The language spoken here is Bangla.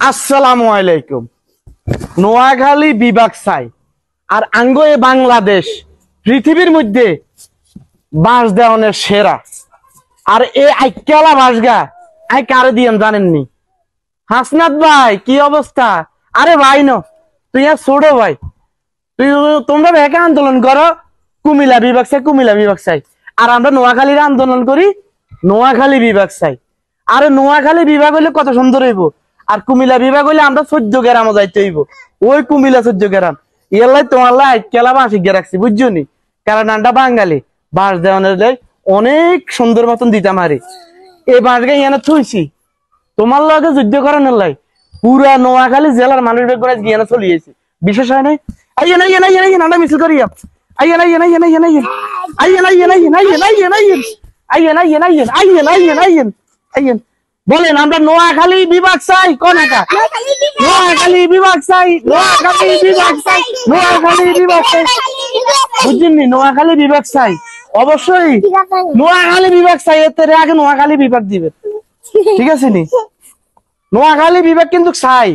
আসসালামু আলাইকুম। নোয়াখালী বিভাগ চাই আর আঙ্গয়ে বাংলাদেশ পৃথিবীর মধ্যে বাঁশ দেওয়ানের সেরা। আর এই আইক্যালা বাঁশগা আই কারে দিয়েন জানেননি? হাসনাত ভাই কি অবস্থা? আরে ভাই ন তুই আর ছোট ভাই, তোমরা ভেকে আন্দোলন করো কুমিল্লা বিভাগ চাই, কুমিল্লা বিভাগ চাই। আর আমরা নোয়াখালীর আন্দোলন করি নোয়াখালী বিভাগ চাই। আরে নোয়াখালী বিভাগ হইলে কত সুন্দর হইব, আর কুমিল্লা বিভাগ হইলে আমরা 14 গ্রামও যাইতে হইব। ওই কুমিল্লা 14 গ্রাম ইয়ালাই তোমার লাই কেলা বাঁশি গিয়ে রাখছি, বুঝছো নি? কারণ আমরা বাঙালি বাঁশ দেওয়ানের অনেক সুন্দর মতন দিতাম। আরে এই বাঁশ গাই এনে থুইছি তোমার লগে যুদ্ধ করানোর লাই পুরা নোয়াখালী জেলার মানুষ বেগুনে গিয়ে চলিয়েছি। বিশেষ হয় নাই আইয়েন আইয়েন আইয়েন আইয়েন আমরা মিছিল করি আইয়েন আইয়েন আইয়েন আইয়েন আইয়েন আইয়েন আইয়েন আইয়েন আইয়েন আইয়েন আইয়েন আইয়েন আইয়েন আইয়েন আইয়েন আইয়েন আইয়েন আইয়েন বলেন আমরা নোয়াখালী বিভাগ চাই। কোন একা নোয়াখালী বিভাগ চাই, নোয়াখালী বিভাগ চাই, নোয়াখালী বিভাগ চাই। বুঝছেন? নোয়াখালী বিভাগ চাই, অবশ্যই নোয়াখালী বিভাগ চাই। এর আগে নোয়াখালী বিভাগ দিবেন, ঠিক আছে নি? নোয়াখালী বিভাগ কিন্তু চাই।